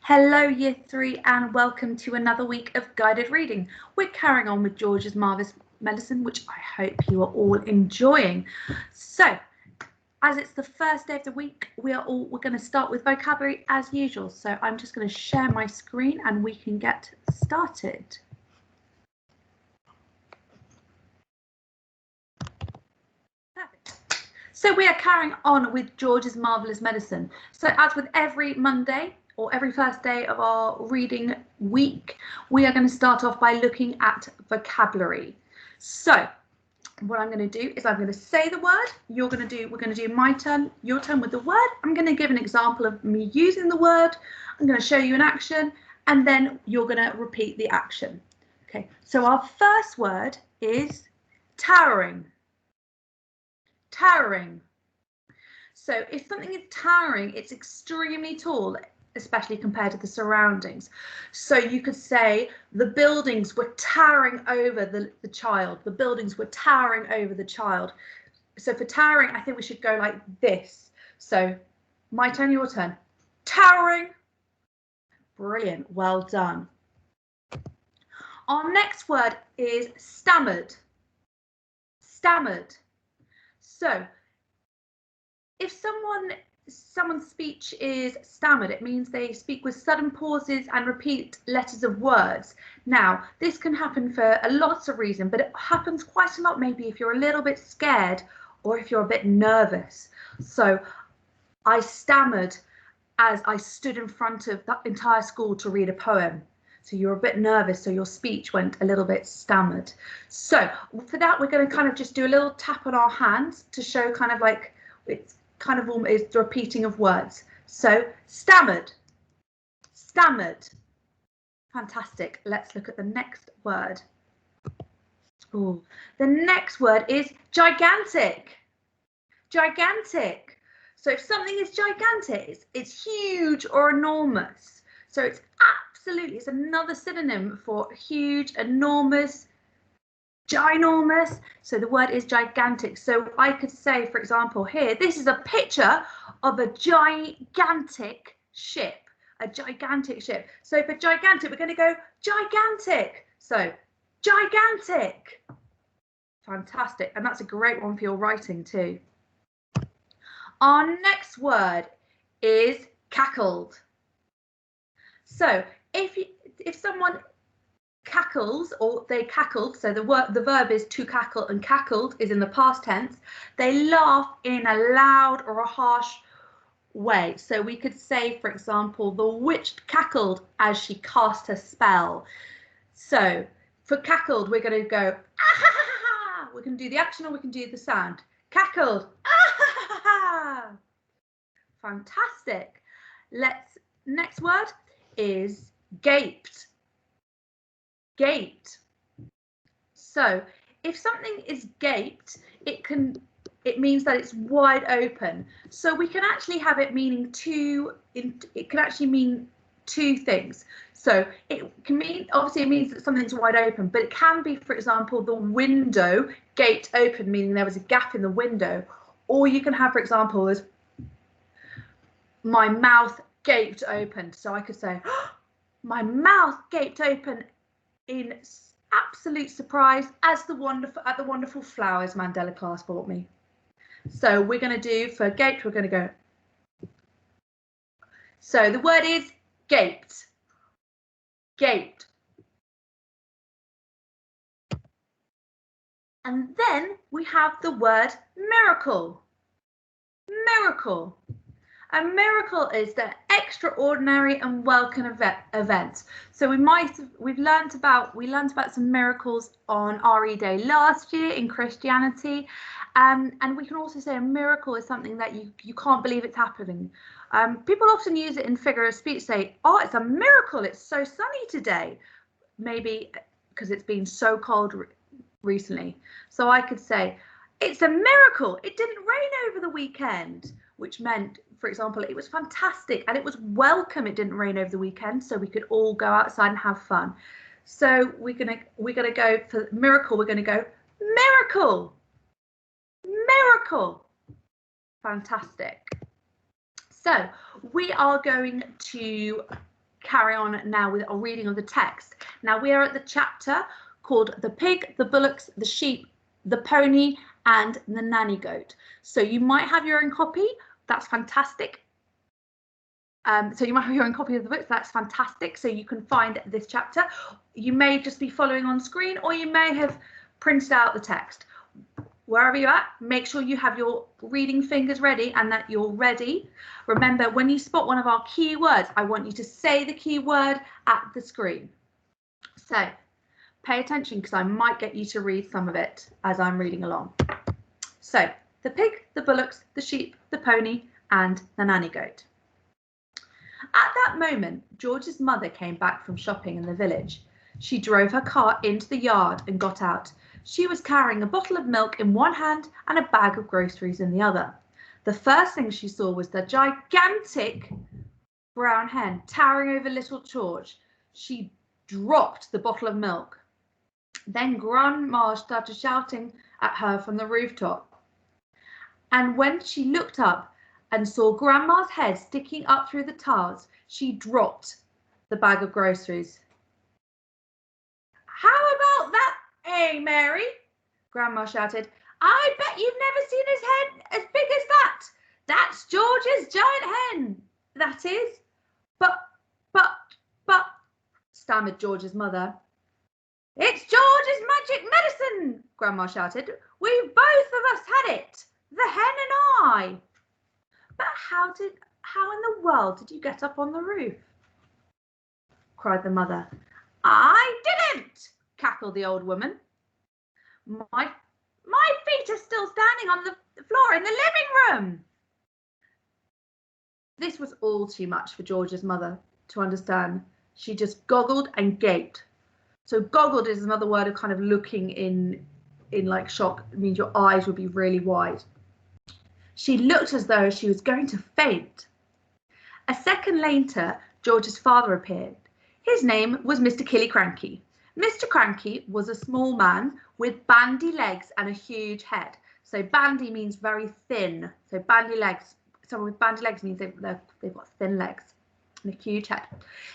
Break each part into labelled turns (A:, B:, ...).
A: Hello Year 3 and welcome to another week of guided reading. We're carrying on with George's Marvellous Medicine, which I hope you are all enjoying. So, as it's the first day of the week, we're going to start with vocabulary as usual. So I'm just going to share my screen and we can get started. Perfect. So we are carrying on with George's Marvellous Medicine. So as with every Monday, or every first day of our reading week, we are going to start off by looking at vocabulary. So what I'm going to do is I'm going to say the word, we're going to do my turn, your turn with the word. I'm going to give an example of me using the word. I'm going to show you an action and then you're going to repeat the action. Okay, so our first word is towering. Towering. So if something is towering, it's extremely tall, especially compared to the surroundings. So you could say the buildings were towering over the child. The buildings were towering over the child. So for towering, I think we should go like this. So my turn, your turn. Towering. Brilliant. Well done. Our next word is stammered. Stammered. So if someone's speech is stammered, it means they speak with sudden pauses and repeat letters of words. Now, this can happen for lots of reasons, but it happens quite a lot maybe if you're a little bit scared or if you're a bit nervous. So I stammered as I stood in front of the entire school to read a poem. So you're a bit nervous, so your speech went a little bit stammered. So for that, we're going to kind of just do a little tap on our hands to show kind of like it's kind of almost the repeating of words. So stammered, stammered. Fantastic. Let's look at the next word. Ooh, the next word is gigantic. Gigantic. So if something is gigantic, it's huge or enormous. So it's another synonym for huge, enormous, ginormous. So the word is gigantic. So I could say, for example, here, this is a picture of a gigantic ship. A gigantic ship. So for gigantic, we're going to go gigantic. So gigantic. Fantastic. And that's a great one for your writing too. Our next word is cackled. So if someone cackles or they cackled, so the verb is to cackle and cackled is in the past tense, they laugh in a loud or a harsh way. So we could say, for example, the witch cackled as she cast her spell. So for cackled, we're going to go ah, we can do the action or we can do the sound. Cackled. Ah, fantastic. Next word is gaped. Gaped. So if something is gaped, it means that it's wide open. So we can actually have it meaning it can actually mean two things. So it can mean, obviously it means that something's wide open, but it can be, for example, the window gaped open, meaning there was a gap in the window. Or you can have, for example, as my mouth gaped open. So I could say, oh, my mouth gaped open in absolute surprise at the wonderful flowers Mandela class brought me. So we're going to do, for gaped, we're going to go. So the word is gaped. Gaped. And then we have the word miracle. Miracle. A miracle is the extraordinary and welcome event. So we learnt about some miracles on RE Day last year in Christianity, and we can also say a miracle is something that you can't believe it's happening. People often use it in figure of speech, say, oh, it's a miracle, it's so sunny today, maybe because it's been so cold recently. So I could say, it's a miracle, it didn't rain over the weekend, which meant, for example, it was fantastic and it was welcome it didn't rain over the weekend, so we could all go outside and have fun. So we're gonna go for miracle, we're gonna go miracle. Miracle. Fantastic. So we are going to carry on now with our reading of the text. Now we are at the chapter called The Pig, the Bullocks, the Sheep, the Pony and the Nanny Goat. So you might have your own copy. That's fantastic. So you might have your own copy of the book. That's fantastic. So you can find this chapter. You may just be following on screen, or you may have printed out the text. Wherever you're at, make sure you have your reading fingers ready and that you're ready. Remember, when you spot one of our key words, I want you to say the key word at the screen. So pay attention, because I might get you to read some of it as I'm reading along. So, the pig, the bullocks, the sheep, the pony, and the nanny goat. At that moment, George's mother came back from shopping in the village. She drove her car into the yard and got out. She was carrying a bottle of milk in one hand and a bag of groceries in the other. The first thing she saw was the gigantic brown hen towering over little George. She dropped the bottle of milk. Then Grandma started shouting at her from the rooftop. And when she looked up and saw Grandma's head sticking up through the tiles, she dropped the bag of groceries. "How about that, eh, Mary?" Grandma shouted. "I bet you've never seen his head as big as that. That's George's giant hen, that is." But, stammered George's mother. "It's George's magic medicine," Grandma shouted. "We've both of us had it, the hen and I." "But how in the world did you get up on the roof?" cried the mother. "I didn't," cackled the old woman. My feet are still standing on the floor in the living room." This was all too much for George's mother to understand. She just goggled and gaped. So goggled is another word of kind of looking in like shock. It means your eyes would be really wide. She looked as though she was going to faint. A second later, George's father appeared. His name was Mr. Killiecrankie. Mr. Cranky was a small man with bandy legs and a huge head. So bandy means very thin. So bandy legs, someone with bandy legs means they've got thin legs and a huge head.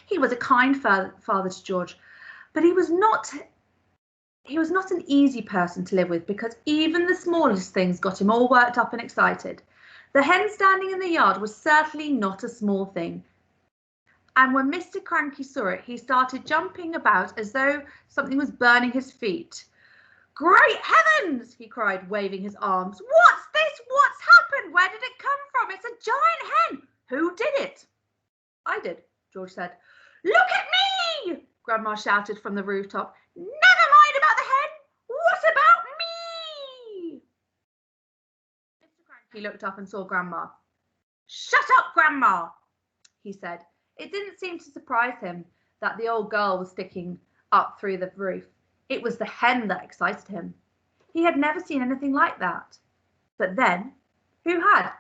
A: He was a kind father to George, but he was not an easy person to live with, because even the smallest things got him all worked up and excited. The hen standing in the yard was certainly not a small thing. And when Mr. Cranky saw it, he started jumping about as though something was burning his feet. "Great heavens!" he cried, waving his arms. "What's this? What's happened? Where did it come from? It's a giant hen. Who did it?" "I did," George said. "Look at me!" Grandma shouted from the rooftop. "Never mind about the hen. What about me?" Mr. Cranky looked up and saw Grandma. "Shut up, Grandma," he said. It didn't seem to surprise him that the old girl was sticking up through the roof. It was the hen that excited him. He had never seen anything like that. But then, who had?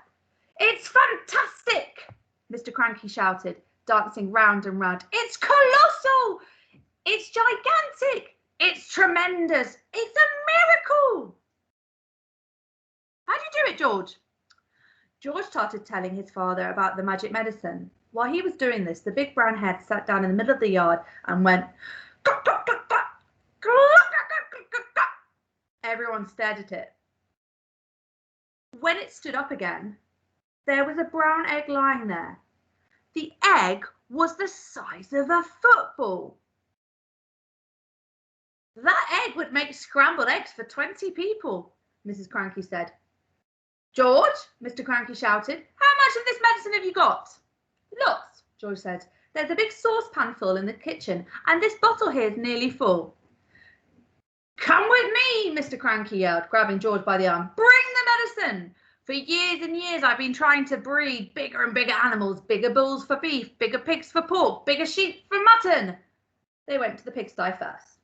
A: "It's fantastic!" Mr. Cranky shouted, dancing round and round. "It's colossal! It's gigantic! It's tremendous! It's a miracle!" "How do you do it, George?" George started telling his father about the magic medicine. While he was doing this, the big brown hen sat down in the middle of the yard and went, "Cluck, cluck, cluck, cluck, cluck, cluck, cluck, cluck, cluck." Everyone stared at it. When it stood up again, there was a brown egg lying there. The egg was the size of a football. "That egg would make scrambled eggs for 20 people, Mrs. Cranky said. "George," Mr. Cranky shouted, "how much of this medicine have you got?" "Lots," George said. "There's a big saucepan full in the kitchen, and this bottle here is nearly full." "Come with me," Mr. Cranky yelled, grabbing George by the arm. "Bring the medicine. For years and years I've been trying to breed bigger and bigger animals, bigger bulls for beef, bigger pigs for pork, bigger sheep for mutton." They went to the pigsty first.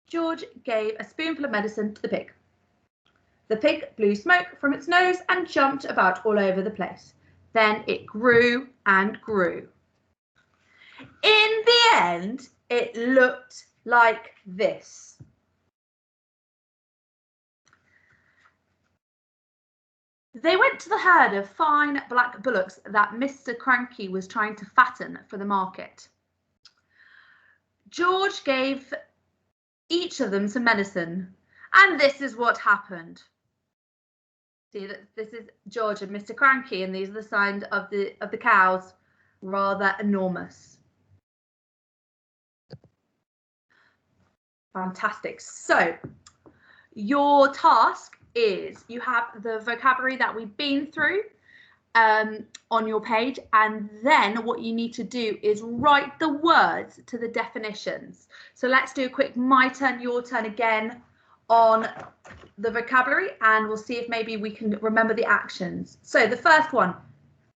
A: George gave a spoonful of medicine to the pig. The pig blew smoke from its nose and jumped about all over the place. Then it grew and grew. In the end, it looked like this. They went to the herd of fine black bullocks that Mr. Cranky was trying to fatten for the market. George gave each of them some medicine, and this is what happened. See, this is George and Mr. Cranky, and these are the signs of the cows, rather enormous. Fantastic. So your task is, you have the vocabulary that we've been through on your page, and then what you need to do is write the words to the definitions. So let's do a quick my turn, your turn again on the vocabulary, and we'll see if maybe we can remember the actions. So the first one,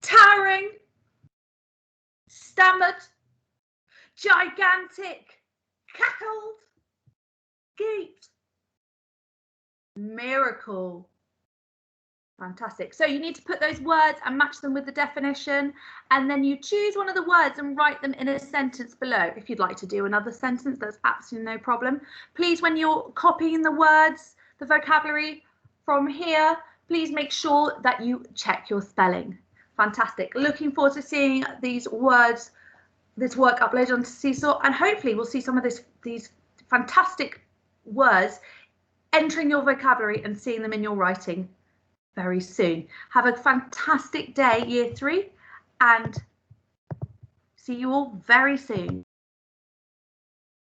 A: towering, stammered, gigantic, cackled, gaped, miracle. Fantastic. So you need to put those words and match them with the definition, and then you choose one of the words and write them in a sentence below. If you'd like to do another sentence, that's absolutely no problem. Please, when you're copying the words, the vocabulary from here, please make sure that you check your spelling. Fantastic. Looking forward to seeing these words, this work uploaded onto Seesaw, and hopefully we'll see some of these fantastic words entering your vocabulary and seeing them in your writing very soon. Have a fantastic day, Year 3, and see you all very soon.